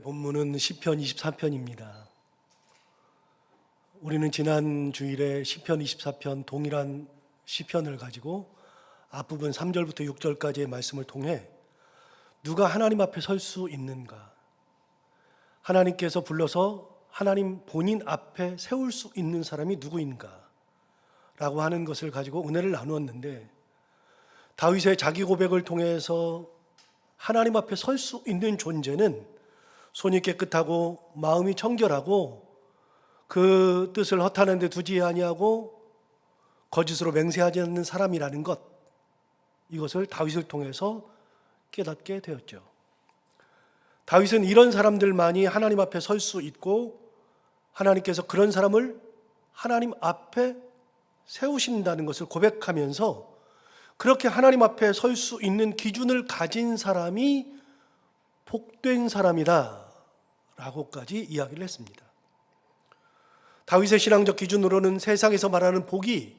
본문은 시편 24편입니다. 우리는 지난 주일에 시편 24편 동일한 시편을 가지고 앞부분 3절부터 6절까지의 말씀을 통해 누가 하나님 앞에 설 수 있는가, 하나님께서 불러서 하나님 본인 앞에 세울 수 있는 사람이 누구인가 라고 하는 것을 가지고 은혜를 나누었는데, 다윗의 자기 고백을 통해서 하나님 앞에 설 수 있는 존재는 손이 깨끗하고 마음이 청결하고 그 뜻을 허탄한 데 두지 아니하고 거짓으로 맹세하지 않는 사람이라는 것, 이것을 다윗을 통해서 깨닫게 되었죠. 다윗은 이런 사람들만이 하나님 앞에 설 수 있고 하나님께서 그런 사람을 하나님 앞에 세우신다는 것을 고백하면서 그렇게 하나님 앞에 설 수 있는 기준을 가진 사람이 복된 사람이다 라고까지 이야기를 했습니다. 다윗의 신앙적 기준으로는 세상에서 말하는 복이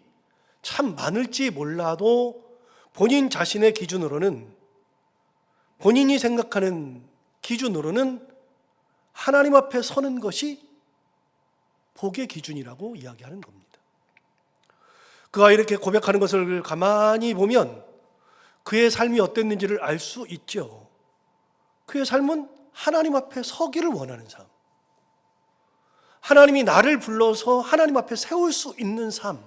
참 많을지 몰라도 본인 자신의 기준으로는, 본인이 생각하는 기준으로는 하나님 앞에 서는 것이 복의 기준이라고 이야기하는 겁니다. 그가 이렇게 고백하는 것을 가만히 보면 그의 삶이 어땠는지를 알 수 있죠. 그의 삶은 하나님 앞에 서기를 원하는 삶, 하나님이 나를 불러서 하나님 앞에 세울 수 있는 삶,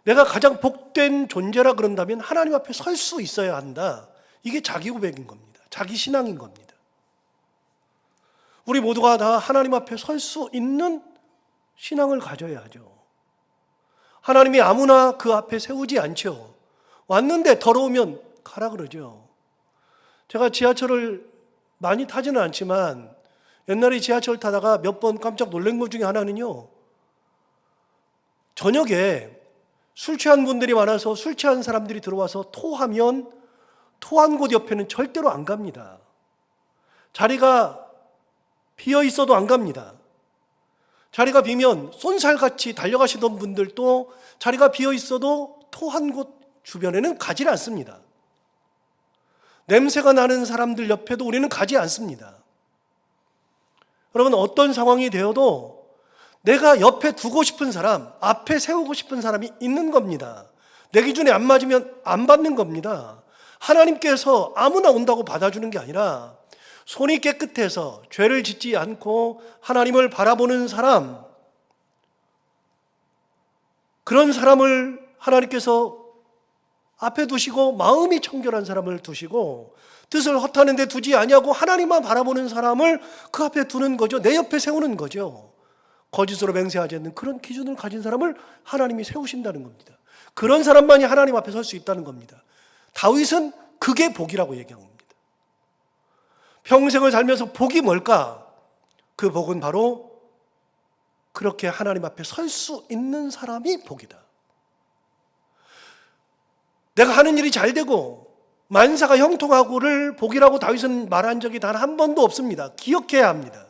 내가 가장 복된 존재라 그런다면 하나님 앞에 설 수 있어야 한다. 이게 자기 고백인 겁니다. 자기 신앙인 겁니다. 우리 모두가 다 하나님 앞에 설 수 있는 신앙을 가져야 하죠. 하나님이 아무나 그 앞에 세우지 않죠. 왔는데 더러우면 가라 그러죠. 제가 지하철을 많이 타지는 않지만 옛날에 지하철 타다가 몇 번 깜짝 놀란 것 중에 하나는요, 저녁에 술 취한 분들이 많아서 술 취한 사람들이 들어와서 토하면 토한 곳 옆에는 절대로 안 갑니다. 자리가 비어 있어도 안 갑니다. 자리가 비면 쏜살같이 달려가시던 분들도 자리가 비어 있어도 토한 곳 주변에는 가지 않습니다. 냄새가 나는 사람들 옆에도 우리는 가지 않습니다. 여러분, 어떤 상황이 되어도 내가 옆에 두고 싶은 사람, 앞에 세우고 싶은 사람이 있는 겁니다. 내 기준에 안 맞으면 안 받는 겁니다. 하나님께서 아무나 온다고 받아주는 게 아니라 손이 깨끗해서 죄를 짓지 않고 하나님을 바라보는 사람, 그런 사람을 하나님께서 앞에 두시고 마음이 청결한 사람을 두시고 뜻을 허탄한 데 두지 아니하고 하나님만 바라보는 사람을 그 앞에 두는 거죠. 내 옆에 세우는 거죠. 거짓으로 맹세하지 않는 그런 기준을 가진 사람을 하나님이 세우신다는 겁니다. 그런 사람만이 하나님 앞에 설 수 있다는 겁니다. 다윗은 그게 복이라고 얘기한 겁니다. 평생을 살면서 복이 뭘까? 그 복은 바로 그렇게 하나님 앞에 설 수 있는 사람이 복이다. 내가 하는 일이 잘 되고 만사가 형통하고를 복이라고 다윗은 말한 적이 단 한 번도 없습니다. 기억해야 합니다.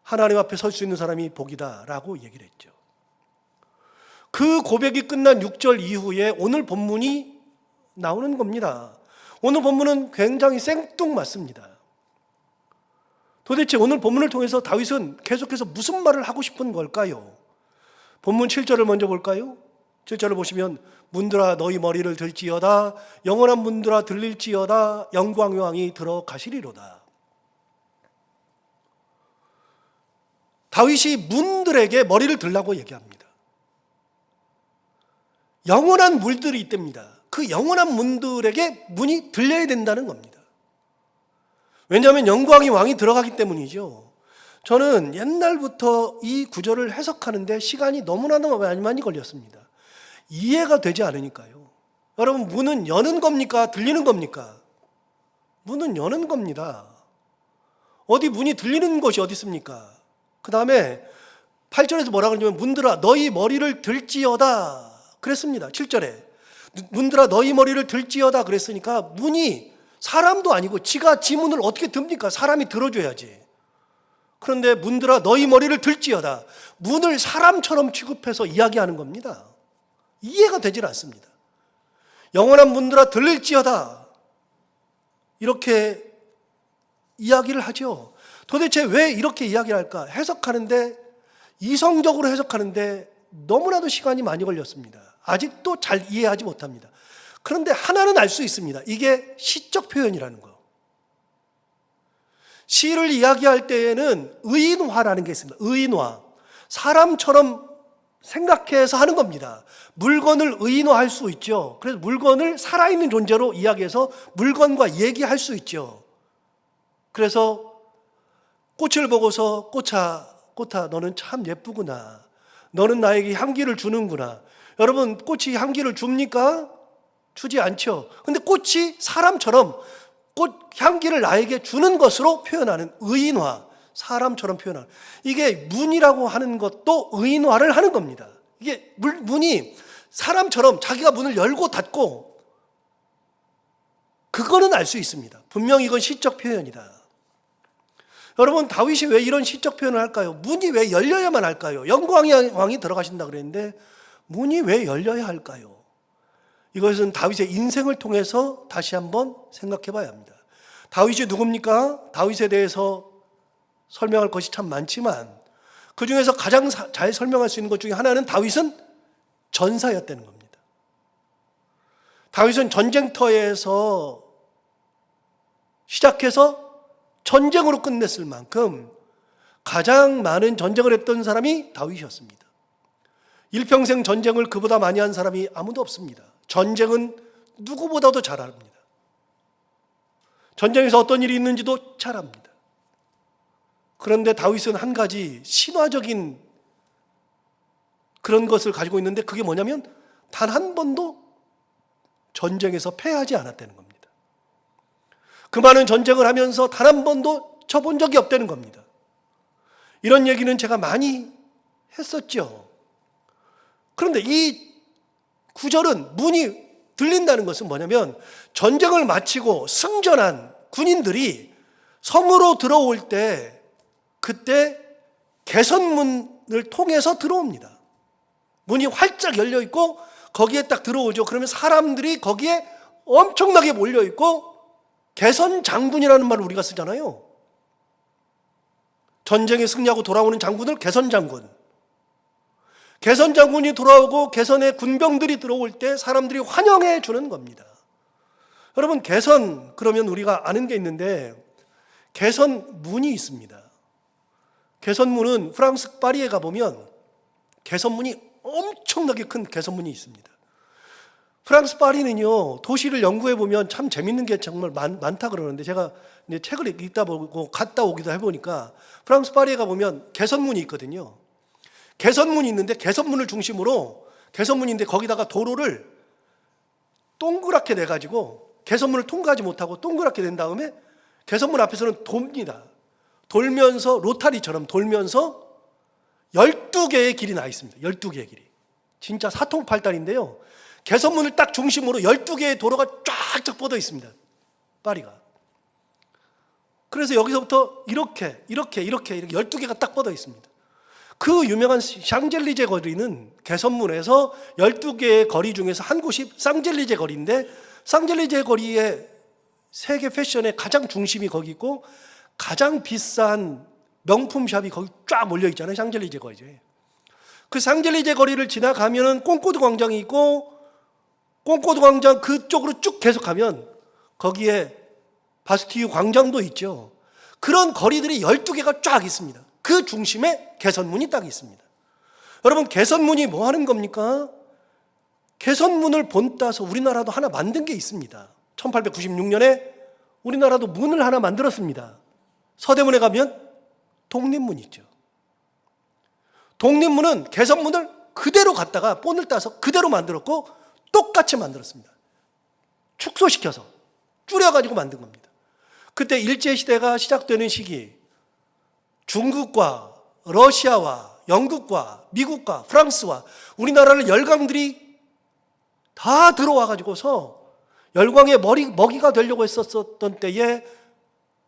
하나님 앞에 설 수 있는 사람이 복이다라고 얘기를 했죠. 그 고백이 끝난 6절 이후에 오늘 본문이 나오는 겁니다. 오늘 본문은 굉장히 생뚱맞습니다. 도대체 오늘 본문을 통해서 다윗은 계속해서 무슨 말을 하고 싶은 걸까요? 본문 7절을 먼저 볼까요? 7절을 보시면 문들아 너희 머리를 들지어다, 영원한 문들아 들릴지어다, 영광의 왕이 들어가시리로다. 다윗이 문들에게 머리를 들라고 얘기합니다. 영원한 물들이 있답니다. 그 영원한 문들에게 문이 들려야 된다는 겁니다. 왜냐하면 영광의 왕이 들어가기 때문이죠. 저는 옛날부터 이 구절을 해석하는데 시간이 너무나도 많이 걸렸습니다. 이해가 되지 않으니까요. 여러분, 문은 여는 겁니까? 들리는 겁니까? 문은 여는 겁니다. 어디 문이 들리는 곳이 어디 있습니까? 그 다음에 8절에서 뭐라고 그러냐면 문들아 너희 머리를 들지어다 그랬습니다. 7절에 문들아 너희 머리를 들지어다 그랬으니까 문이 사람도 아니고 지가 지 문을 어떻게 듭니까? 사람이 들어줘야지. 그런데 문들아 너희 머리를 들지어다, 문을 사람처럼 취급해서 이야기하는 겁니다. 이해가 되질 않습니다. 영원한 문들아 들릴지어다, 이렇게 이야기를 하죠. 도대체 왜 이렇게 이야기를 할까? 해석하는데, 이성적으로 해석하는데 너무나도 시간이 많이 걸렸습니다. 아직도 잘 이해하지 못합니다. 그런데 하나는 알 수 있습니다. 이게 시적 표현이라는 거. 시를 이야기할 때에는 의인화라는 게 있습니다. 의인화. 사람처럼 생각해서 하는 겁니다. 물건을 의인화할 수 있죠. 그래서 물건을 살아있는 존재로 이야기해서 물건과 얘기할 수 있죠. 그래서 꽃을 보고서 꽃아 너는 참 예쁘구나. 너는 나에게 향기를 주는구나. 여러분, 꽃이 향기를 줍니까? 주지 않죠. 근데 꽃이 사람처럼 꽃 향기를 나에게 주는 것으로 표현하는 의인화, 사람처럼 표현하는, 이게 문이라고 하는 것도 의인화를 하는 겁니다. 이게 문이 사람처럼 자기가 문을 열고 닫고, 그거는 알 수 있습니다. 분명히 이건 시적 표현이다. 여러분, 다윗이 왜 이런 시적 표현을 할까요? 문이 왜 열려야만 할까요? 영광의 왕이 들어가신다 그랬는데 문이 왜 열려야 할까요? 이것은 다윗의 인생을 통해서 다시 한번 생각해 봐야 합니다. 다윗이 누굽니까? 다윗에 대해서 설명할 것이 참 많지만 그 중에서 가장 잘 설명할 수 있는 것 중에 하나는 다윗은 전사였다는 겁니다. 다윗은 전쟁터에서 시작해서 전쟁으로 끝냈을 만큼 가장 많은 전쟁을 했던 사람이 다윗이었습니다. 일평생 전쟁을 그보다 많이 한 사람이 아무도 없습니다. 전쟁은 누구보다도 잘 압니다. 전쟁에서 어떤 일이 있는지도 잘 압니다. 그런데 다윗은 한 가지 신화적인 그런 것을 가지고 있는데, 그게 뭐냐면 단 한 번도 전쟁에서 패하지 않았다는 겁니다. 그 많은 전쟁을 하면서 단 한 번도 쳐본 적이 없다는 겁니다. 이런 얘기는 제가 많이 했었죠. 그런데 이 구절은 문이 들린다는 것은 뭐냐면, 전쟁을 마치고 승전한 군인들이 성으로 들어올 때 그때 개선문을 통해서 들어옵니다. 문이 활짝 열려 있고 거기에 딱 들어오죠. 그러면 사람들이 거기에 엄청나게 몰려 있고, 개선 장군이라는 말을 우리가 쓰잖아요. 전쟁에 승리하고 돌아오는 장군을 개선 장군. 개선 장군이 돌아오고 개선의 군병들이 들어올 때 사람들이 환영해 주는 겁니다. 여러분, 개선 그러면 우리가 아는 게 있는데, 개선문이 있습니다. 개선문은 프랑스 파리에 가보면 개선문이 엄청나게 큰 개선문이 있습니다. 프랑스 파리는요, 도시를 연구해 보면 참 재밌는 게 정말 많다 그러는데, 제가 이제 책을 읽다 보고 갔다 오기도 해보니까 프랑스 파리에 가보면 개선문이 있거든요. 개선문이 있는데, 개선문을 중심으로, 개선문인데 거기다가 도로를 동그랗게 내가지고 개선문을 통과하지 못하고 동그랗게 낸 다음에 개선문 앞에서는 돕니다. 돌면서, 로타리처럼 돌면서 12개의 길이 나 있습니다. 12개의 길이. 진짜 사통팔달인데요. 개선문을 딱 중심으로 12개의 도로가 쫙쫙 뻗어 있습니다. 파리가. 그래서 여기서부터 이렇게 12개가 딱 뻗어 있습니다. 그 유명한 샹젤리제 거리는 개선문에서 12개의 거리 중에서 한 곳이 샹젤리제 거리인데, 샹젤리제 거리의 세계 패션의 가장 중심이 거기 있고, 가장 비싼 명품 샵이 거기 쫙 몰려 있잖아요. 샹젤리제 거리에. 그 샹젤리제 거리를 지나가면은 꽁코드 광장이 있고, 꽁코드 광장 그쪽으로 쭉 계속하면 거기에 바스티유 광장도 있죠. 그런 거리들이 12개가 쫙 있습니다. 그 중심에 개선문이 딱 있습니다. 여러분, 개선문이 뭐 하는 겁니까? 개선문을 본따서 우리나라도 하나 만든 게 있습니다. 1896년에 우리나라도 문을 하나 만들었습니다. 서대문에 가면 독립문이 있죠. 독립문은 개선문을 그대로 갖다가 본을 따서 그대로 만들었고, 똑같이 만들었습니다. 축소시켜서 줄여가지고 만든 겁니다. 그때 일제시대가 시작되는 시기, 중국과 러시아와 영국과 미국과 프랑스와 우리나라를 열강들이 다 들어와가지고서 열강의 먹이가 되려고 했었던 때에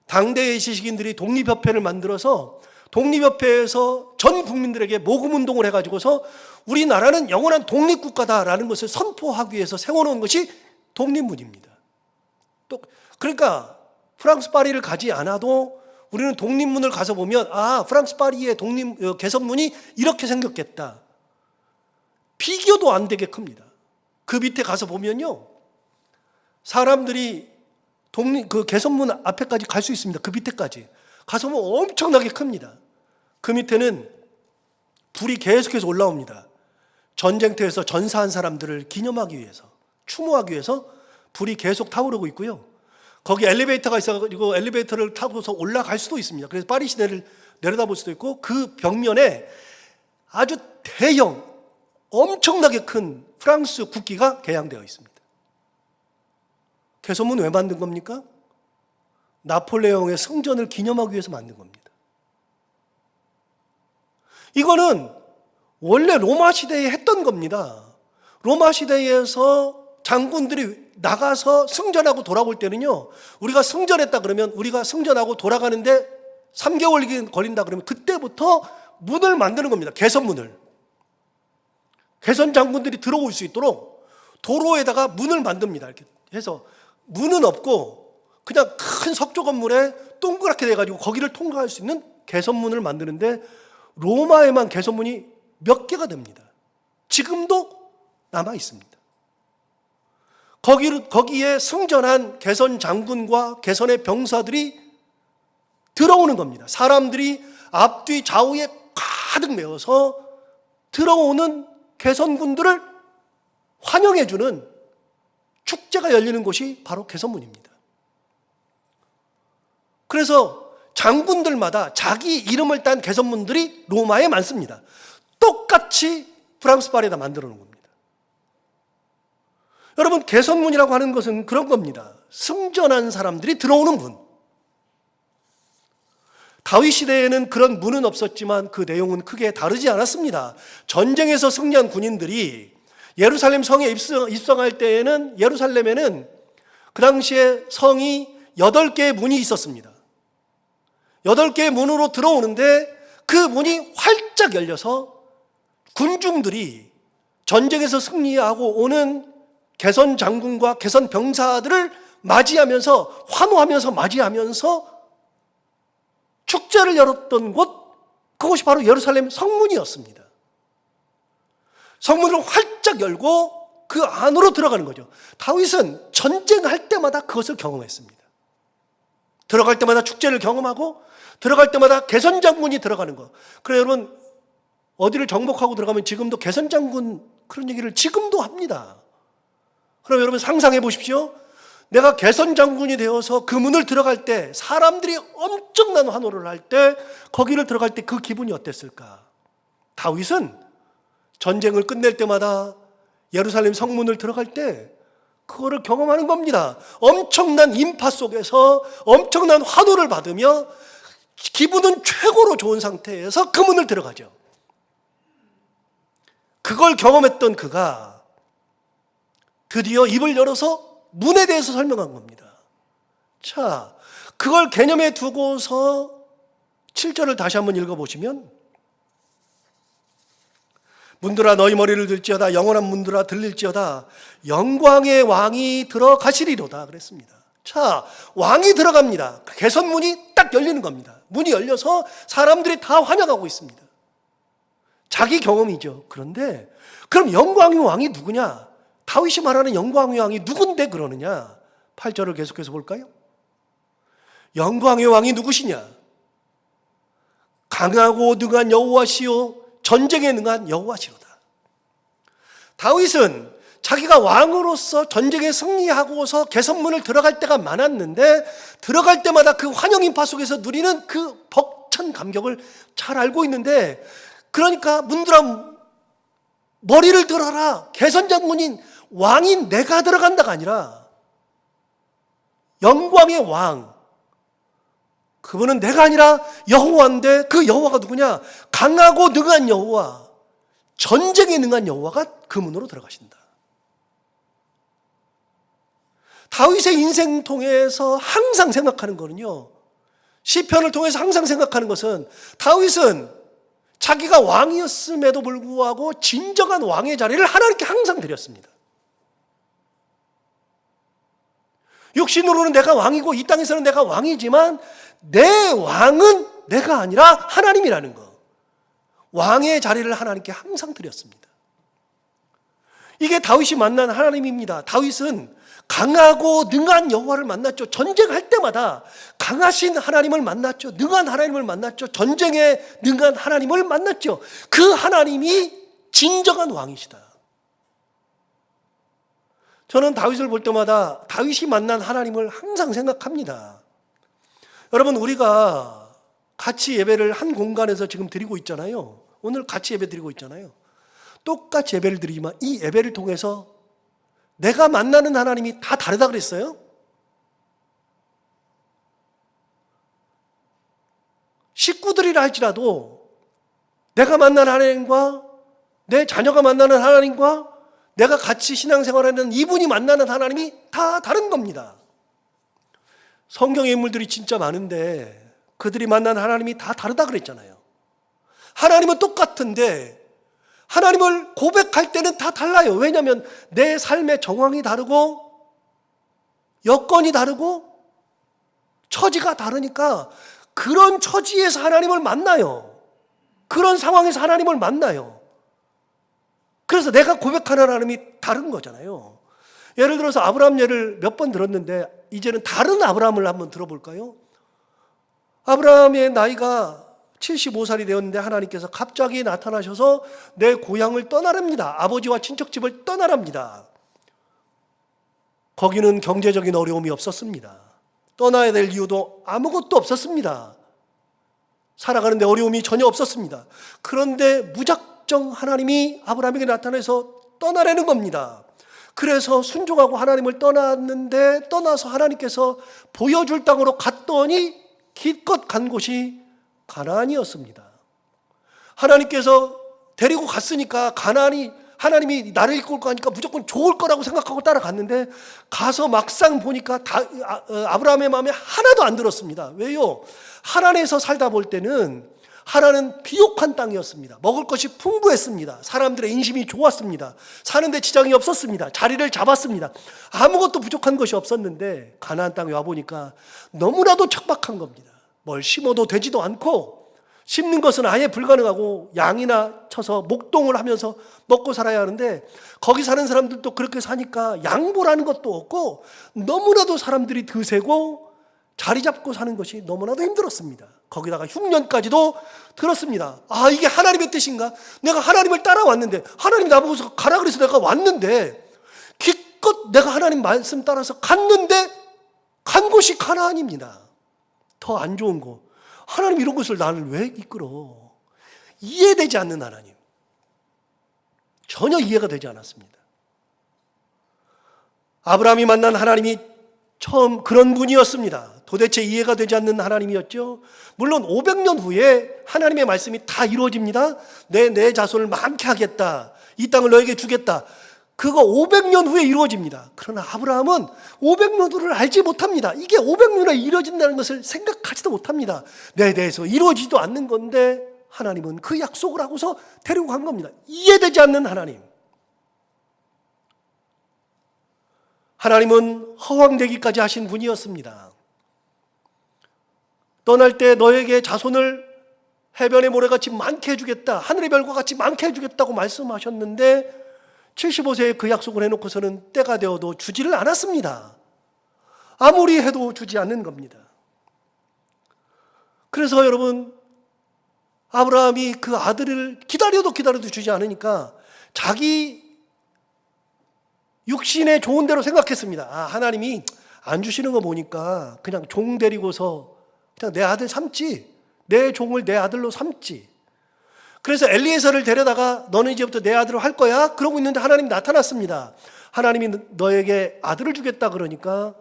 당대의 지식인들이 독립협회를 만들어서 독립협회에서 전 국민들에게 모금운동을 해가지고서 우리나라는 영원한 독립국가다라는 것을 선포하기 위해서 세워놓은 것이 독립문입니다. 또 그러니까 프랑스 파리를 가지 않아도 우리는 독립문을 가서 보면 프랑스 파리의 개선문이 이렇게 생겼겠다. 비교도 안 되게 큽니다. 그 밑에 가서 보면요, 사람들이 그 개선문 앞에까지 갈 수 있습니다. 그 밑에까지 가서 보면 엄청나게 큽니다. 그 밑에는 불이 계속해서 올라옵니다. 전쟁터에서 전사한 사람들을 기념하기 위해서, 추모하기 위해서 불이 계속 타오르고 있고요. 거기 엘리베이터가 있어가지고 엘리베이터를 타고서 올라갈 수도 있습니다. 그래서 파리 시내를 내려다볼 수도 있고, 그 벽면에 아주 대형, 엄청나게 큰 프랑스 국기가 개양되어 있습니다. 개선문 왜 만든 겁니까? 나폴레옹의 승전을 기념하기 위해서 만든 겁니다. 이거는 원래 로마 시대에 했던 겁니다. 로마 시대에서 장군들이 나가서 승전하고 돌아올 때는요, 우리가 승전했다 그러면, 우리가 승전하고 돌아가는데 3개월 걸린다 그러면 그때부터 문을 만드는 겁니다. 개선문을. 개선 장군들이 들어올 수 있도록 도로에다가 문을 만듭니다. 이렇게 해서 문은 없고 그냥 큰 석조 건물에 동그랗게 돼가지고 거기를 통과할 수 있는 개선문을 만드는데, 로마에만 개선문이 몇 개가 됩니다. 지금도 남아 있습니다. 거기에 승전한 개선 장군과 개선의 병사들이 들어오는 겁니다. 사람들이 앞뒤 좌우에 가득 메워서 들어오는 개선군들을 환영해주는 축제가 열리는 곳이 바로 개선문입니다. 그래서 장군들마다 자기 이름을 딴 개선문들이 로마에 많습니다. 똑같이 프랑스 파리에다 만들어 놓은 겁니다. 여러분, 개선문이라고 하는 것은 그런 겁니다. 승전한 사람들이 들어오는 문. 다윗 시대에는 그런 문은 없었지만 그 내용은 크게 다르지 않았습니다. 전쟁에서 승리한 군인들이 예루살렘 성에 입성할 때에는, 예루살렘에는 그 당시에 성이 8개의 문이 있었습니다. 8개의 문으로 들어오는데 그 문이 활짝 열려서 군중들이 전쟁에서 승리하고 오는 개선 장군과 개선 병사들을 맞이하면서, 환호하면서 맞이하면서 축제를 열었던 곳, 그것이 바로 예루살렘 성문이었습니다. 성문을 활짝 열고 그 안으로 들어가는 거죠. 다윗은 전쟁할 때마다 그것을 경험했습니다. 들어갈 때마다 축제를 경험하고, 들어갈 때마다 개선장군이 들어가는 거. 그래, 여러분, 어디를 정복하고 들어가면 지금도 개선장군 그런 얘기를 지금도 합니다. 그럼 여러분 상상해 보십시오. 내가 개선장군이 되어서 그 문을 들어갈 때, 사람들이 엄청난 환호를 할 때, 거기를 들어갈 때 그 기분이 어땠을까? 다윗은 전쟁을 끝낼 때마다 예루살렘 성문을 들어갈 때 그거를 경험하는 겁니다. 엄청난 인파 속에서 엄청난 환호를 받으며 기분은 최고로 좋은 상태에서 그 문을 들어가죠. 그걸 경험했던 그가 드디어 입을 열어서 문에 대해서 설명한 겁니다. 자, 그걸 개념에 두고서 7절을 다시 한번 읽어보시면, 문들아 너희 머리를 들지어다, 영원한 문들아 들릴지어다, 영광의 왕이 들어가시리로다 그랬습니다. 자, 왕이 들어갑니다. 개선문이 딱 열리는 겁니다. 문이 열려서 사람들이 다 환영하고 있습니다. 자기 경험이죠. 그런데 그럼 영광의 왕이 누구냐? 다윗이 말하는 영광의 왕이 누군데 그러느냐? 8절을 계속해서 볼까요? 영광의 왕이 누구시냐? 강하고 능한 여호와시요 전쟁에 능한 여호와시로다. 다윗은 자기가 왕으로서 전쟁에 승리하고서 개선문을 들어갈 때가 많았는데, 들어갈 때마다 그 환영 인파 속에서 누리는 그 벅찬 감격을 잘 알고 있는데, 그러니까 문들아 머리를 들어라, 개선장군인 왕인 내가 들어간다가 아니라 영광의 왕, 그분은 내가 아니라 여호와인데, 그 여호와가 누구냐? 강하고 능한 여호와, 전쟁에 능한 여호와가 그 문으로 들어가신다. 다윗의 인생 통해서 항상 생각하는 거는요, 시편을 통해서 항상 생각하는 것은, 다윗은 자기가 왕이었음에도 불구하고 진정한 왕의 자리를 하나님께 항상 드렸습니다. 육신으로는 내가 왕이고 이 땅에서는 내가 왕이지만 내 왕은 내가 아니라 하나님이라는 거. 왕의 자리를 하나님께 항상 드렸습니다. 이게 다윗이 만난 하나님입니다. 다윗은 강하고 능한 여호와를 만났죠. 전쟁할 때마다 강하신 하나님을 만났죠. 능한 하나님을 만났죠. 전쟁에 능한 하나님을 만났죠. 그 하나님이 진정한 왕이시다. 저는 다윗을 볼 때마다 다윗이 만난 하나님을 항상 생각합니다. 여러분, 우리가 같이 예배를 한 공간에서 지금 드리고 있잖아요. 오늘 같이 예배 드리고 있잖아요. 똑같이 예배를 드리지만 이 예배를 통해서 내가 만나는 하나님이 다 다르다 그랬어요? 식구들이라 할지라도 내가 만난 하나님과 내 자녀가 만나는 하나님과 내가 같이 신앙생활하는 이분이 만나는 하나님이 다 다른 겁니다. 성경의 인물들이 진짜 많은데 그들이 만난 하나님이 다 다르다 그랬잖아요. 하나님은 똑같은데 하나님을 고백할 때는 다 달라요. 왜냐하면 내 삶의 정황이 다르고 여건이 다르고 처지가 다르니까 그런 처지에서 하나님을 만나요. 그런 상황에서 하나님을 만나요. 그래서 내가 고백하는 하나님이 다른 거잖아요. 예를 들어서 아브라함 예를 몇 번 들었는데 이제는 다른 아브라함을 한번 들어볼까요? 아브라함의 나이가 75살이 되었는데 하나님께서 갑자기 나타나셔서 내 고향을 떠나랍니다. 아버지와 친척집을 떠나랍니다. 거기는 경제적인 어려움이 없었습니다. 떠나야 될 이유도 아무것도 없었습니다. 살아가는데 어려움이 전혀 없었습니다. 그런데 무작정 하나님이 아브라함에게 나타나서 떠나라는 겁니다. 그래서 순종하고 하나님을 떠났는데 떠나서 하나님께서 보여줄 땅으로 갔더니 기껏 간 곳이 가나안이었습니다. 하나님께서 데리고 갔으니까 하나님이 나를 이끌 거니까 무조건 좋을 거라고 생각하고 따라갔는데 가서 막상 보니까 아브라함의 마음에 하나도 안 들었습니다. 왜요? 하란에서 살다 볼 때는 하란은 비옥한 땅이었습니다. 먹을 것이 풍부했습니다. 사람들의 인심이 좋았습니다. 사는데 지장이 없었습니다. 자리를 잡았습니다. 아무것도 부족한 것이 없었는데 가나안 땅에 와보니까 너무나도 척박한 겁니다. 뭘 심어도 되지도 않고 심는 것은 아예 불가능하고 양이나 쳐서 목동을 하면서 먹고 살아야 하는데 거기 사는 사람들도 그렇게 사니까 양보라는 것도 없고 너무나도 사람들이 드세고 자리 잡고 사는 것이 너무나도 힘들었습니다. 거기다가 흉년까지도 들었습니다. 아, 이게 하나님의 뜻인가? 내가 하나님을 따라왔는데 하나님 나보고서 가라 그래서 내가 왔는데 기껏 내가 하나님 말씀 따라서 갔는데 간 곳이 가나안입니다. 더 안 좋은 거. 하나님 이런 것을 나를 왜 이끌어? 이해되지 않는 하나님. 전혀 이해가 되지 않았습니다. 아브라함이 만난 하나님이 처음 그런 분이었습니다. 도대체 이해가 되지 않는 하나님이었죠. 물론 500년 후에 하나님의 말씀이 다 이루어집니다. 내 자손을 많게 하겠다. 이 땅을 너에게 주겠다. 그거 500년 후에 이루어집니다. 그러나 아브라함은 500년 후를 알지 못합니다. 이게 500년 후에 이루어진다는 것을 생각하지도 못합니다. 내 대해서 이루어지지도 않는 건데 하나님은 그 약속을 하고서 데리고 간 겁니다. 이해되지 않는 하나님. 하나님은 허황되기까지 하신 분이었습니다. 떠날 때 너에게 자손을 해변의 모래같이 많게 해주겠다. 하늘의 별과 같이 많게 해주겠다고 말씀하셨는데 75세에 그 약속을 해놓고서는 때가 되어도 주지를 않았습니다. 아무리 해도 주지 않는 겁니다. 그래서 여러분, 아브라함이 그 아들을 기다려도 주지 않으니까 자기 육신의 좋은 대로 생각했습니다. 하나님이 안 주시는 거 보니까 그냥 종 데리고서 그냥 내 아들 삼지, 내 종을 내 아들로 삼지. 그래서 엘리에서를 데려다가 너는 이제부터 내 아들을 할 거야? 그러고 있는데 하나님이 나타났습니다. 하나님이 너에게 아들을 주겠다 그러니까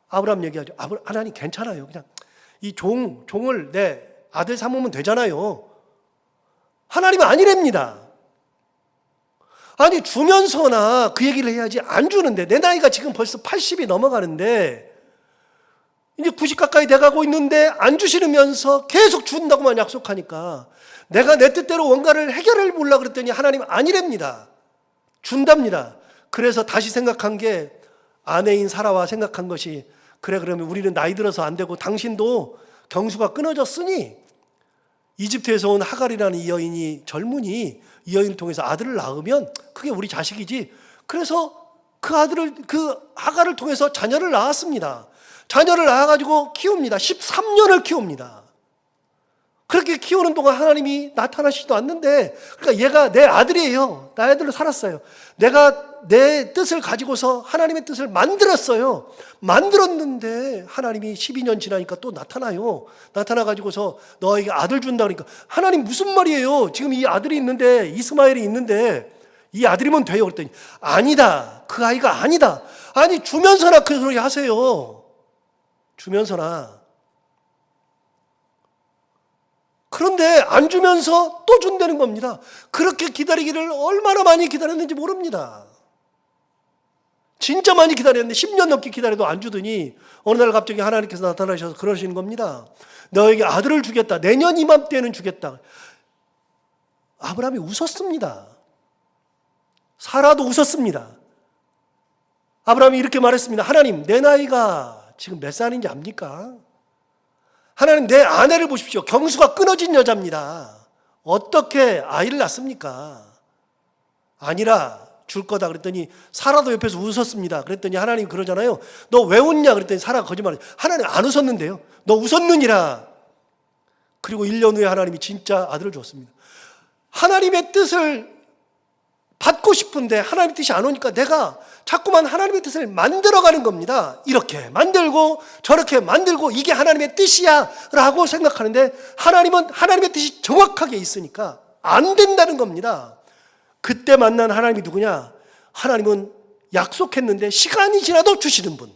아브라함 얘기하죠. 하나님 괜찮아요. 그냥 이 종을 내 아들 삼으면 되잖아요. 하나님은 아니랍니다. 아니 주면서나 그 얘기를 해야지 안 주는데 내 나이가 지금 벌써 80이 넘어가는데 이제 90 가까이 돼가고 있는데 안 주시면서 계속 준다고만 약속하니까 내가 내 뜻대로 뭔가를 해결해 보려고 그랬더니 하나님 아니랍니다. 준답니다. 그래서 다시 생각한 게 아내인 사라와 생각한 것이, 그래 그러면 우리는 나이 들어서 안 되고 당신도 경수가 끊어졌으니 이집트에서 온 하갈이라는 이 여인이, 젊은이 이 여인을 통해서 아들을 낳으면 그게 우리 자식이지. 그래서 그 하갈을 통해서 자녀를 낳았습니다. 자녀를 낳아가지고 키웁니다. 13년을 키웁니다. 그렇게 키우는 동안 하나님이 나타나시지도 않는데, 그러니까 얘가 내 아들이에요. 내 아들로 살았어요. 내가 내 뜻을 가지고서 하나님의 뜻을 만들었어요. 만들었는데 하나님이 12년 지나니까 또 나타나요. 나타나가지고서 너에게 아들 준다 그러니까, 하나님 무슨 말이에요? 지금 이 아들이 있는데, 이스마엘이 있는데 이 아들이면 돼요. 그랬더니 아니다. 그 아이가 아니다. 아니 주면서나 그 소리 하세요. 주면서나. 그런데 안 주면서 또 준다는 겁니다. 그렇게 기다리기를 얼마나 많이 기다렸는지 모릅니다. 진짜 많이 기다렸는데 10년 넘게 기다려도 안 주더니 어느 날 갑자기 하나님께서 나타나셔서 그러시는 겁니다. 너에게 아들을 주겠다. 내년 이맘때는 주겠다. 아브라함이 웃었습니다. 사라도 웃었습니다. 아브라함이 이렇게 말했습니다. 하나님, 내 나이가 지금 몇 살인지 압니까? 하나님, 내 아내를 보십시오. 경수가 끊어진 여자입니다. 어떻게 아이를 낳습니까? 아니라 줄 거다 그랬더니 사라도 옆에서 웃었습니다. 그랬더니 하나님 그러잖아요. 너 왜 웃냐 그랬더니 사라가 거짓말을, 하나님 안 웃었는데요. 너 웃었느니라. 그리고 1년 후에 하나님이 진짜 아들을 주었습니다. 하나님의 뜻을 받고 싶은데 하나님의 뜻이 안 오니까 내가 자꾸만 하나님의 뜻을 만들어가는 겁니다. 이렇게 만들고 저렇게 만들고 이게 하나님의 뜻이야 라고 생각하는데, 하나님은 하나님의 뜻이 정확하게 있으니까 안 된다는 겁니다. 그때 만난 하나님이 누구냐? 하나님은 약속했는데 시간이 지나도 주시는 분.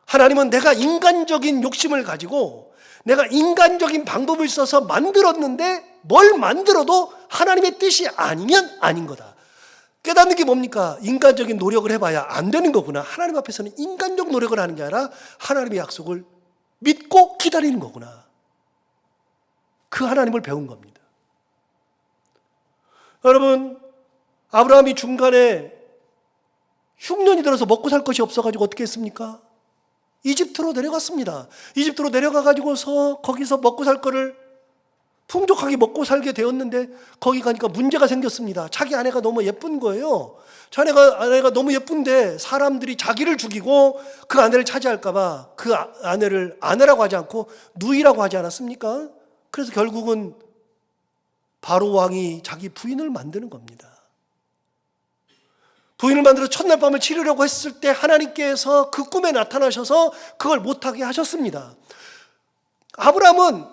하나님은 내가 인간적인 욕심을 가지고 내가 인간적인 방법을 써서 만들었는데 뭘 만들어도 하나님의 뜻이 아니면 아닌 거다. 깨닫는 게 뭡니까? 인간적인 노력을 해봐야 안 되는 거구나. 하나님 앞에서는 인간적 노력을 하는 게 아니라 하나님의 약속을 믿고 기다리는 거구나. 그 하나님을 배운 겁니다. 여러분, 아브라함이 중간에 흉년이 들어서 먹고 살 것이 없어가지고 어떻게 했습니까? 이집트로 내려갔습니다. 이집트로 내려가가지고서 거기서 먹고 살 거를 풍족하게 먹고 살게 되었는데, 거기 가니까 문제가 생겼습니다. 자기 아내가 너무 예쁜 거예요. 아내가 너무 예쁜데 사람들이 자기를 죽이고 그 아내를 차지할까봐 그 아내를 아내라고 하지 않고 누이라고 하지 않았습니까? 그래서 결국은 바로 왕이 자기 부인을 만드는 겁니다. 부인을 만들어서 첫날 밤을 치르려고 했을 때 하나님께서 그 꿈에 나타나셔서 그걸 못하게 하셨습니다. 아브라함은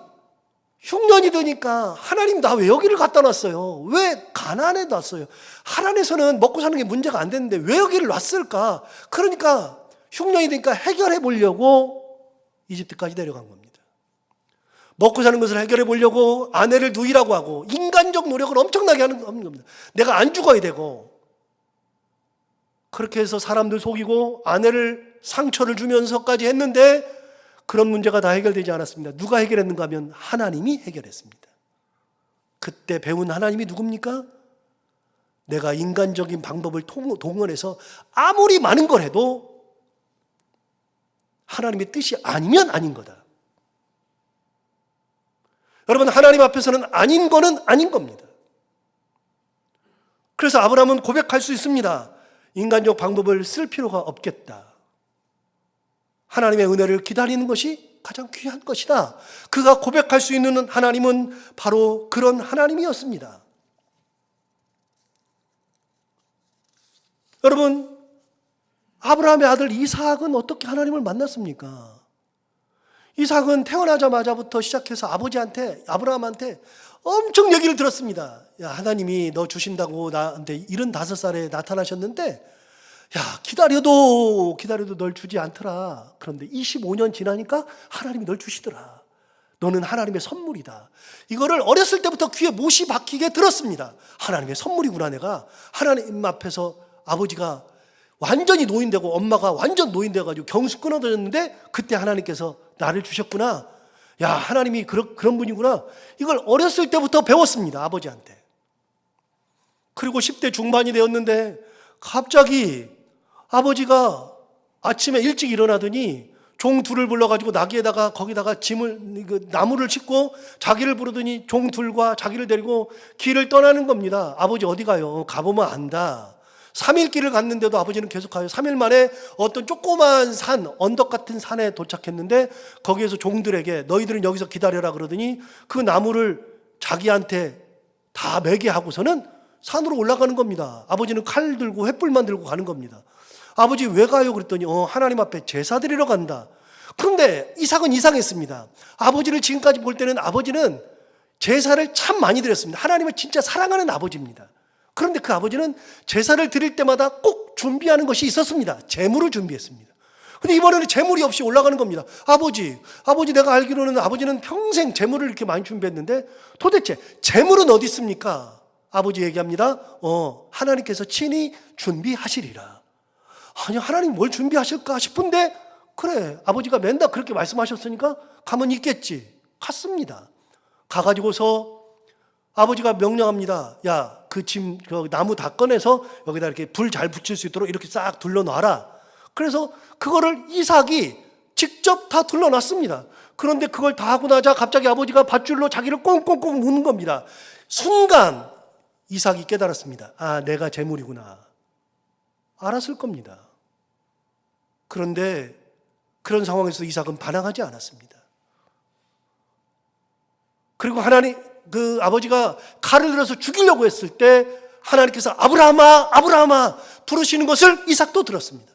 흉년이 드니까 하나님, 나 왜 여기를 갖다 놨어요? 왜 가나안에 놨어요? 하나님에서는 먹고 사는 게 문제가 안 됐는데 왜 여기를 놨을까? 그러니까 흉년이 되니까 해결해 보려고 이집트까지 내려간 겁니다. 먹고 사는 것을 해결해 보려고 아내를 누이라고 하고 인간적 노력을 엄청나게 하는 겁니다. 내가 안 죽어야 되고, 그렇게 해서 사람들 속이고 아내를 상처를 주면서까지 했는데 그런 문제가 다 해결되지 않았습니다. 누가 해결했는가 하면 하나님이 해결했습니다. 그때 배운 하나님이 누굽니까? 내가 인간적인 방법을 동원해서 아무리 많은 걸 해도 하나님의 뜻이 아니면 아닌 거다. 여러분, 하나님 앞에서는 아닌 거는 아닌 겁니다. 그래서 아브라함은 고백할 수 있습니다. 인간적 방법을 쓸 필요가 없겠다. 하나님의 은혜를 기다리는 것이 가장 귀한 것이다. 그가 고백할 수 있는 하나님은 바로 그런 하나님이었습니다. 여러분, 아브라함의 아들 이삭은 어떻게 하나님을 만났습니까? 이삭은 태어나자마자부터 시작해서 아브라함한테 엄청 얘기를 들었습니다. 야, 하나님이 너 주신다고 나한테 75살에 나타나셨는데, 야, 기다려도 널 주지 않더라. 그런데 25년 지나니까 하나님이 널 주시더라. 너는 하나님의 선물이다. 이거를 어렸을 때부터 귀에 못이 박히게 들었습니다. 하나님의 선물이구나. 내가 하나님 앞에서 아버지가 완전히 노인되고 엄마가 완전 노인되어가지고 경수 끊어졌는데 그때 하나님께서 나를 주셨구나. 야, 하나님이 그런 분이구나. 이걸 어렸을 때부터 배웠습니다. 아버지한테. 그리고 10대 중반이 되었는데 갑자기 아버지가 아침에 일찍 일어나더니 종 둘을 불러가지고 나귀에다가 거기다가 나무를 싣고 자기를 부르더니 종 둘과 자기를 데리고 길을 떠나는 겁니다. 아버지 어디 가요? 가보면 안다. 3일 길을 갔는데도 아버지는 계속 가요. 3일 만에 어떤 조그만 산, 언덕 같은 산에 도착했는데 거기에서 종들에게 너희들은 여기서 기다려라 그러더니 그 나무를 자기한테 다 매게 하고서는 산으로 올라가는 겁니다. 아버지는 칼 들고 횃불만 들고 가는 겁니다. 아버지 왜 가요? 그랬더니 하나님 앞에 제사 드리러 간다. 그런데 이삭은 이상했습니다. 아버지를 지금까지 볼 때는 아버지는 제사를 참 많이 드렸습니다. 하나님을 진짜 사랑하는 아버지입니다. 그런데 그 아버지는 제사를 드릴 때마다 꼭 준비하는 것이 있었습니다. 제물을 준비했습니다. 근데 이번에는 제물이 없이 올라가는 겁니다. 아버지 내가 알기로는 아버지는 평생 제물을 이렇게 많이 준비했는데 도대체 제물은 어디 있습니까? 아버지 얘기합니다. 하나님께서 친히 준비하시리라. 아니 하나님 뭘 준비하실까 싶은데 그래 아버지가 맨날 그렇게 말씀하셨으니까 가면 있겠지. 갔습니다. 가가지고서 아버지가 명령합니다. 야, 그 나무 다 꺼내서 여기다 이렇게 불 잘 붙일 수 있도록 이렇게 싹 둘러놔라. 그래서 그거를 이삭이 직접 다 둘러놨습니다. 그런데 그걸 다 하고 나자 갑자기 아버지가 밧줄로 자기를 꽁꽁꽁 무는 겁니다. 순간 이삭이 깨달았습니다. 아, 내가 제물이구나. 알았을 겁니다. 그런데 그런 상황에서 이삭은 반항하지 않았습니다. 그리고 그 아버지가 칼을 들어서 죽이려고 했을 때 하나님께서 아브라함아 부르시는 것을 이삭도 들었습니다.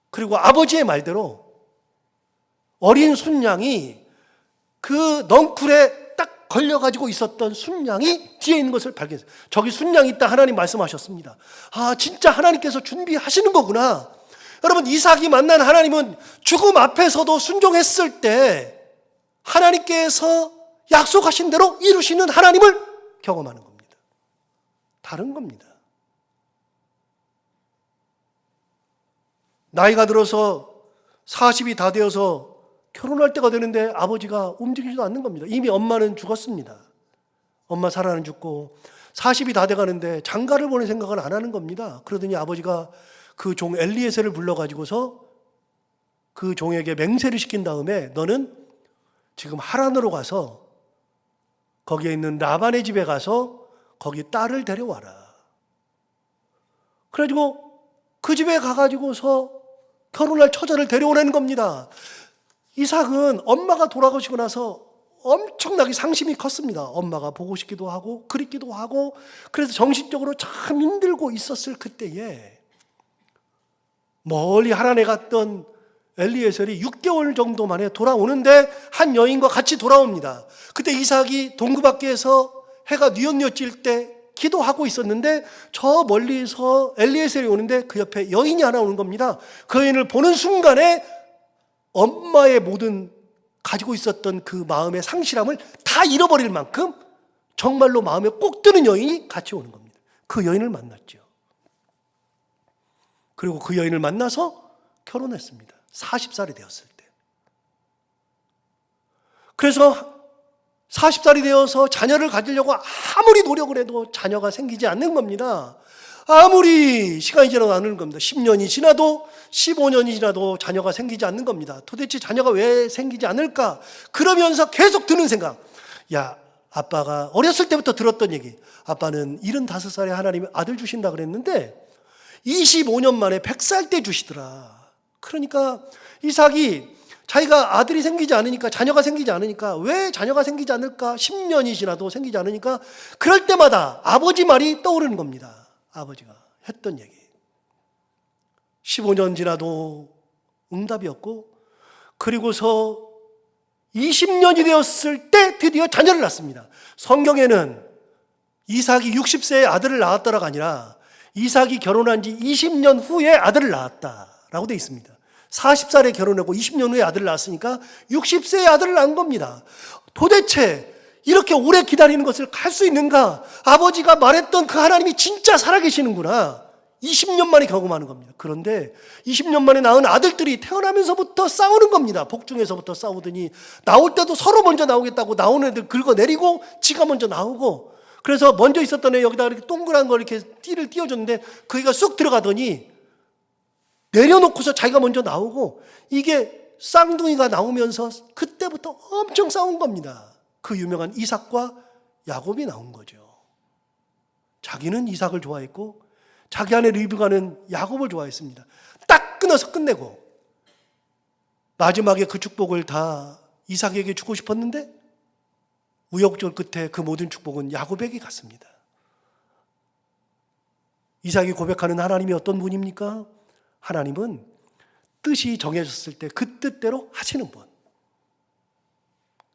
그리고 아버지의 말대로 어린 순양이 그 넝쿨에 딱 걸려가지고 있었던 순양이 뒤에 있는 것을 발견했어요. 저기 순양이 있다 하나님 말씀하셨습니다. 아, 진짜 하나님께서 준비하시는 거구나. 여러분, 이삭이 만난 하나님은 죽음 앞에서도 순종했을 때 하나님께서 약속하신 대로 이루시는 하나님을 경험하는 겁니다. 다른 겁니다. 나이가 들어서 40이 다 되어서 결혼할 때가 되는데 아버지가 움직이지도 않는 겁니다. 이미 엄마는 죽었습니다. 엄마 사라는 죽고 40이 다 돼가는데 장가를 보낼 생각을 안 하는 겁니다. 그러더니 아버지가 그 종 엘리에셀을 불러가지고서 그 종에게 맹세를 시킨 다음에 너는 지금 하란으로 가서 거기에 있는 라반의 집에 가서 거기 딸을 데려와라. 그래가지고 그 집에 가가지고서 결혼할 처자를 데려오라는 겁니다. 이삭은 엄마가 돌아가시고 나서 엄청나게 상심이 컸습니다. 엄마가 보고 싶기도 하고 그립기도 하고 그래서 정신적으로 참 힘들고 있었을 그때에 멀리 하란에 갔던 엘리에셀이 6개월 정도 만에 돌아오는데 한 여인과 같이 돌아옵니다. 그때 이삭이 동굴 밖에서 해가 뉘엿뉘엿질 때 기도하고 있었는데 저 멀리서 엘리에셀이 오는데 그 옆에 여인이 하나 오는 겁니다. 그 여인을 보는 순간에 엄마의 모든 가지고 있었던 그 마음의 상실함을 다 잃어버릴 만큼 정말로 마음에 꼭 드는 여인이 같이 오는 겁니다. 그 여인을 만났죠. 그리고 그 여인을 만나서 결혼했습니다. 40살이 되었을 때. 그래서 40살이 되어서 자녀를 가지려고 아무리 노력을 해도 자녀가 생기지 않는 겁니다. 아무리 시간이 지나도 않는 겁니다. 10년이 지나도 15년이 지나도 자녀가 생기지 않는 겁니다. 도대체 자녀가 왜 생기지 않을까? 그러면서 계속 드는 생각. 야, 아빠가 어렸을 때부터 들었던 얘기. 아빠는 75살에 하나님이 아들 주신다 그랬는데 25년 만에 100살 때 주시더라. 그러니까 이삭이 자기가 아들이 생기지 않으니까, 자녀가 생기지 않으니까, 왜 자녀가 생기지 않을까? 10년이 지나도 생기지 않으니까 그럴 때마다 아버지 말이 떠오르는 겁니다. 아버지가 했던 얘기. 15년 지나도 응답이 없고, 그리고서 20년이 되었을 때 드디어 자녀를 낳습니다. 성경에는 이삭이 60세에 아들을 낳았다가 아니라 이삭이 결혼한 지 20년 후에 아들을 낳았다라고 되어 있습니다. 40살에 결혼하고 20년 후에 아들을 낳았으니까 60세에 아들을 낳은 겁니다. 도대체 이렇게 오래 기다리는 것을 갈 수 있는가? 아버지가 말했던 그 하나님이 진짜 살아계시는구나. 20년 만에 경험하는 겁니다. 그런데 20년 만에 낳은 아들들이 태어나면서부터 싸우는 겁니다. 복중에서부터 싸우더니 나올 때도 서로 먼저 나오겠다고 나오는 애들 긁어내리고 지가 먼저 나오고, 그래서 먼저 있었던 애 여기다 이렇게 동그란 걸 이렇게 띠를 띄워줬는데 거기가 쑥 들어가더니 내려놓고서 자기가 먼저 나오고 이게 쌍둥이가 나오면서 그때부터 엄청 싸운 겁니다. 그 유명한 이삭과 야곱이 나온 거죠. 자기는 이삭을 좋아했고 자기 아내 리브가는 야곱을 좋아했습니다. 딱 끊어서 끝내고 마지막에 그 축복을 다 이삭에게 주고 싶었는데 우여곡절 끝에 그 모든 축복은 야곱에게 갔습니다. 이삭이 고백하는 하나님이 어떤 분입니까? 하나님은 뜻이 정해졌을 때 그 뜻대로 하시는 분.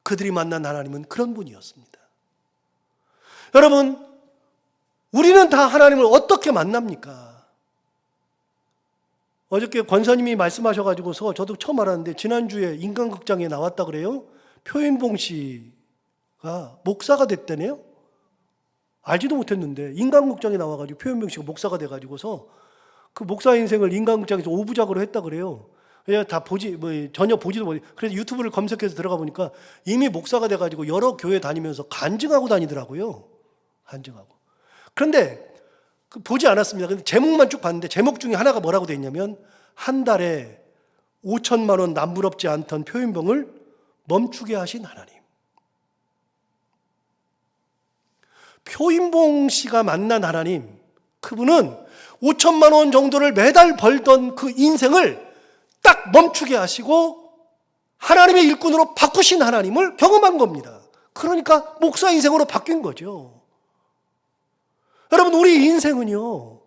그들이 만난 하나님은 그런 분이었습니다. 여러분, 우리는 다 하나님을 어떻게 만납니까? 어저께 권사님이 말씀하셔가지고서 저도 처음 알았는데 지난주에 인간극장에 나왔다 그래요. 표인봉 씨가 목사가 됐다네요. 알지도 못했는데 인간극장에 나와가지고 표인봉 씨가 목사가 돼가지고서 그 목사 인생을 인간극장에서 5부작으로 했다 그래요. 그냥 다 전혀 보지도 못해. 그래서 유튜브를 검색해서 들어가 보니까 이미 목사가 돼가지고 여러 교회 다니면서 간증하고 다니더라고요. 간증하고. 그런데 보지 않았습니다. 근데 제목만 쭉 봤는데 제목 중에 하나가 뭐라고 돼 있냐면 한 달에 5천만 원 남부럽지 않던 표인봉을 멈추게 하신 하나님. 표인봉 씨가 만난 하나님, 그분은 5천만 원 정도를 매달 벌던 그 인생을 딱 멈추게 하시고 하나님의 일꾼으로 바꾸신 하나님을 경험한 겁니다. 그러니까 목사 인생으로 바뀐 거죠. 여러분, 우리 인생은요,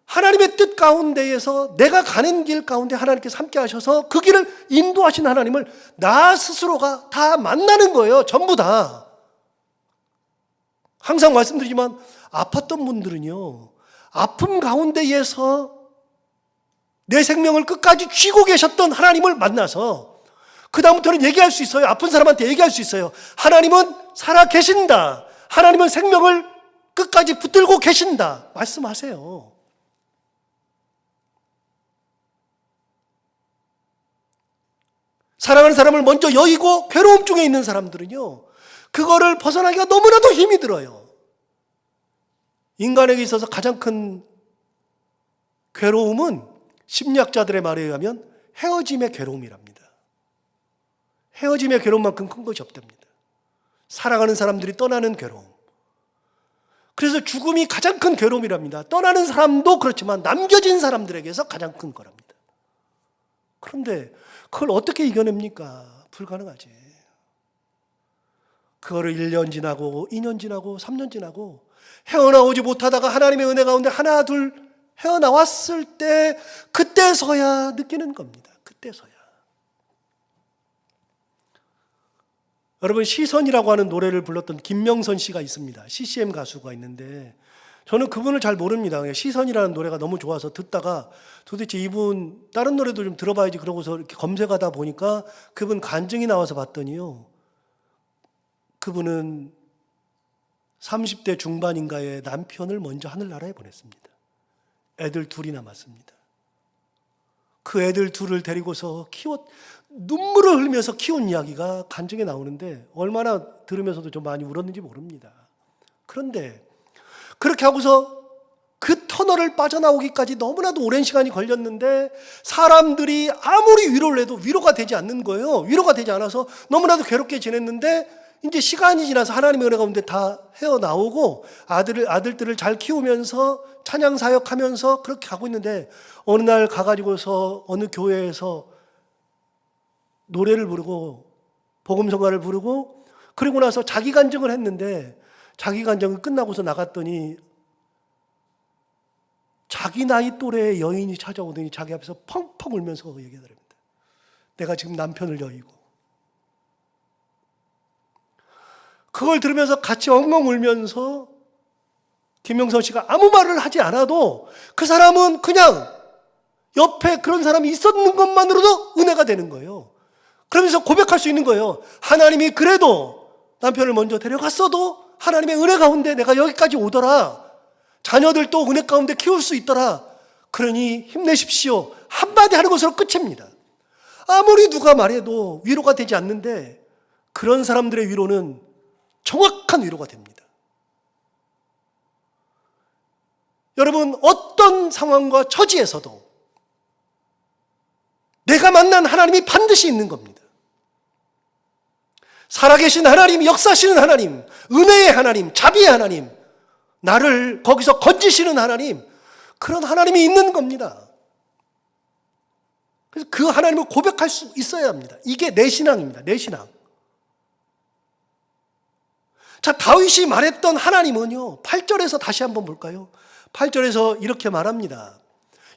하나님의 뜻 가운데에서 내가 가는 길 가운데 하나님께서 함께 하셔서 그 길을 인도하신 하나님을 나 스스로가 다 만나는 거예요. 전부 다. 항상 말씀드리지만 아팠던 분들은요, 아픔 가운데에서 내 생명을 끝까지 쥐고 계셨던 하나님을 만나서 그 다음부터는 얘기할 수 있어요. 아픈 사람한테 얘기할 수 있어요. 하나님은 살아 계신다. 하나님은 생명을 끝까지 붙들고 계신다. 말씀하세요. 사랑하는 사람을 먼저 여의고 괴로움 중에 있는 사람들은요, 그거를 벗어나기가 너무나도 힘이 들어요. 인간에게 있어서 가장 큰 괴로움은 심리학자들의 말에 의하면 헤어짐의 괴로움이랍니다. 헤어짐의 괴로움만큼 큰 것이 없답니다. 사랑하는 사람들이 떠나는 괴로움. 그래서 죽음이 가장 큰 괴로움이랍니다. 떠나는 사람도 그렇지만 남겨진 사람들에게서 가장 큰 거랍니다. 그런데 그걸 어떻게 이겨냅니까? 불가능하지. 그거를 1년 지나고 2년 지나고 3년 지나고 헤어나오지 못하다가 하나님의 은혜 가운데 하나 둘 헤어나왔을 때 그때서야 느끼는 겁니다. 그때서야. 여러분, 시선이라고 하는 노래를 불렀던 김명선 씨가 있습니다. CCM 가수가 있는데 저는 그분을 잘 모릅니다. 시선이라는 노래가 너무 좋아서 듣다가 도대체 이분 다른 노래도 좀 들어봐야지 그러고서 이렇게 검색하다 보니까 그분 간증이 나와서 봤더니요, 그분은 30대 중반인가에 남편을 먼저 하늘나라에 보냈습니다. 애들 둘이 남았습니다. 그 애들 둘을 데리고서 눈물을 흘리면서 키운 이야기가 간증에 나오는데 얼마나 들으면서도 좀 많이 울었는지 모릅니다. 그런데 그렇게 하고서 그 터널을 빠져나오기까지 너무나도 오랜 시간이 걸렸는데 사람들이 아무리 위로를 해도 위로가 되지 않는 거예요. 위로가 되지 않아서 너무나도 괴롭게 지냈는데 이제 시간이 지나서 하나님의 은혜 가운데 다 헤어나오고 아들들을 잘 키우면서 찬양 사역하면서 그렇게 가고 있는데 어느 날 가가지고서 어느 교회에서 노래를 부르고 복음성가를 부르고 그리고 나서 자기 간증을 했는데 자기 간증을 끝나고서 나갔더니 자기 나이 또래의 여인이 찾아오더니 자기 앞에서 펑펑 울면서 얘기하더랍니다. 내가 지금 남편을 여의고. 그걸 들으면서 같이 엉엉 울면서 김명선 씨가 아무 말을 하지 않아도 그 사람은 그냥 옆에 그런 사람이 있었는 것만으로도 은혜가 되는 거예요. 그러면서 고백할 수 있는 거예요. 하나님이 그래도 남편을 먼저 데려갔어도 하나님의 은혜 가운데 내가 여기까지 오더라. 자녀들도 은혜 가운데 키울 수 있더라. 그러니 힘내십시오. 한마디 하는 것으로 끝입니다. 아무리 누가 말해도 위로가 되지 않는데 그런 사람들의 위로는 정확한 위로가 됩니다. 여러분, 어떤 상황과 처지에서도 내가 만난 하나님이 반드시 있는 겁니다. 살아계신 하나님, 역사하시는 하나님, 은혜의 하나님, 자비의 하나님, 나를 거기서 건지시는 하나님, 그런 하나님이 있는 겁니다. 그래서 그 하나님을 고백할 수 있어야 합니다. 이게 내 신앙입니다. 내 신앙. 자, 다윗이 말했던 하나님은요, 8절에서 다시 한번 볼까요? 8절에서 이렇게 말합니다.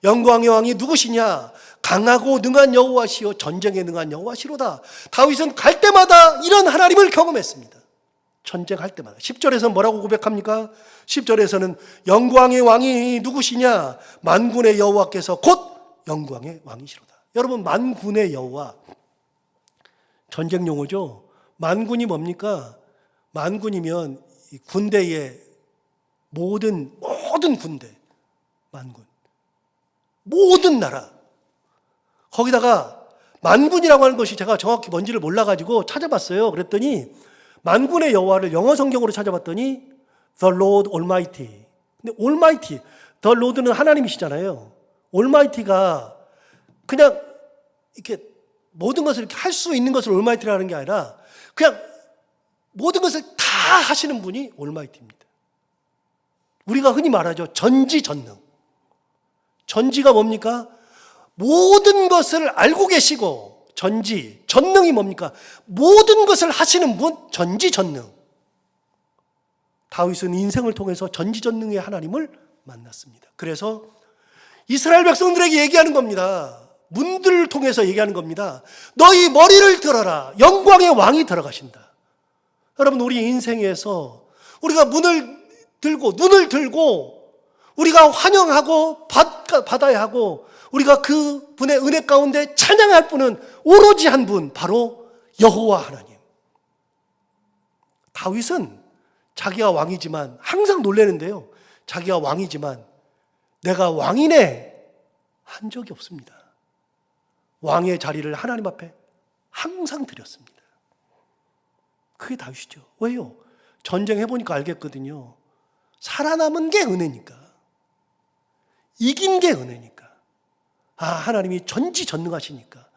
영광의 왕이 누구시냐? 강하고 능한 여호와시요 전쟁에 능한 여호와시로다. 다윗은 갈 때마다 이런 하나님을 경험했습니다. 전쟁할 때마다. 10절에서 뭐라고 고백합니까? 10절에서는 영광의 왕이 누구시냐? 만군의 여호와께서 곧 영광의 왕이시로다. 여러분, 만군의 여호와, 전쟁 용어죠. 만군이 뭡니까? 만군이면 군대의 모든 군대, 만군, 모든 나라, 거기다가 만군이라고 하는 것이 제가 정확히 뭔지를 몰라가지고 찾아봤어요. 그랬더니 만군의 여호와를 영어 성경으로 찾아봤더니 The Lord Almighty. 근데 Almighty, The Lord는 하나님이시잖아요. Almighty가 그냥 이렇게 모든 것을 이렇게 할 수 있는 것을 Almighty라는 게 아니라 그냥 모든 것을 다 하시는 분이 Almighty입니다. 우리가 흔히 말하죠. 전지전능. 전지가 뭡니까? 모든 것을 알고 계시고, 전능이 뭡니까? 모든 것을 하시는 분, 전지전능. 다윗은 인생을 통해서 전지전능의 하나님을 만났습니다. 그래서 이스라엘 백성들에게 얘기하는 겁니다. 문들을 통해서 얘기하는 겁니다. 너희 머리를 들어라. 영광의 왕이 들어가신다. 여러분, 우리 인생에서 우리가 눈을 들고 우리가 환영하고 받아야 하고 우리가 그 분의 은혜 가운데 찬양할 분은 오로지 한 분, 바로 여호와 하나님. 다윗은 자기가 왕이지만 항상 놀라는데요. 자기가 왕이지만 내가 왕이네 한 적이 없습니다. 왕의 자리를 하나님 앞에 항상 드렸습니다. 그게 다윗이죠. 왜요? 전쟁해보니까 알겠거든요. 살아남은 게 은혜니까. 이긴 게 은혜니까. 아, 하나님이 전지전능하시니까.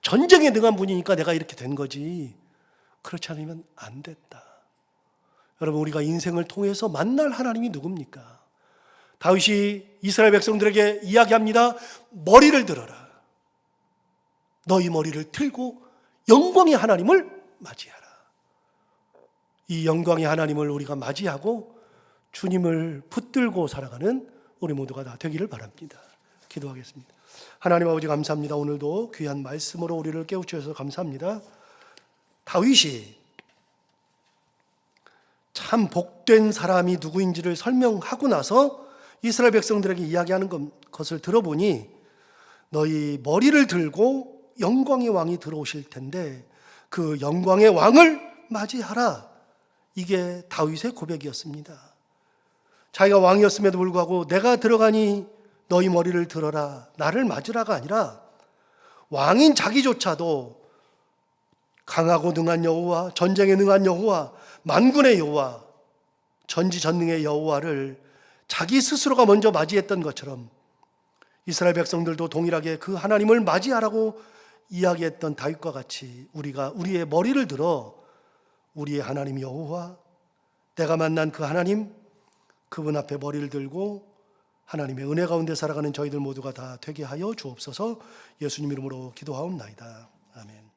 전쟁에 능한 분이니까 내가 이렇게 된 거지. 그렇지 않으면 안 됐다. 여러분, 우리가 인생을 통해서 만날 하나님이 누굽니까? 다윗이 이스라엘 백성들에게 이야기합니다. 머리를 들어라. 너희 머리를 들고 영광의 하나님을 맞이하라. 이 영광의 하나님을 우리가 맞이하고 주님을 붙들고 살아가는 우리 모두가 다 되기를 바랍니다. 기도하겠습니다. 하나님 아버지, 감사합니다. 오늘도 귀한 말씀으로 우리를 깨우쳐주셔서 감사합니다. 다윗이 참 복된 사람이 누구인지를 설명하고 나서 이스라엘 백성들에게 이야기하는 것을 들어보니 너희 머리를 들고 영광의 왕이 들어오실 텐데 그 영광의 왕을 맞이하라. 이게 다윗의 고백이었습니다. 자기가 왕이었음에도 불구하고 내가 들어가니 너희 머리를 들어라, 나를 맞으라가 아니라 왕인 자기조차도 강하고 능한 여호와, 전쟁에 능한 여호와, 만군의 여호와, 전지전능의 여호와를 자기 스스로가 먼저 맞이했던 것처럼 이스라엘 백성들도 동일하게 그 하나님을 맞이하라고 이야기했던 다윗과 같이 우리가 우리의 머리를 들어 우리의 하나님 여호와, 내가 만난 그 하나님, 그분 앞에 머리를 들고 하나님의 은혜 가운데 살아가는 저희들 모두가 다 되게 하여 주옵소서. 예수님 이름으로 기도하옵나이다. 아멘.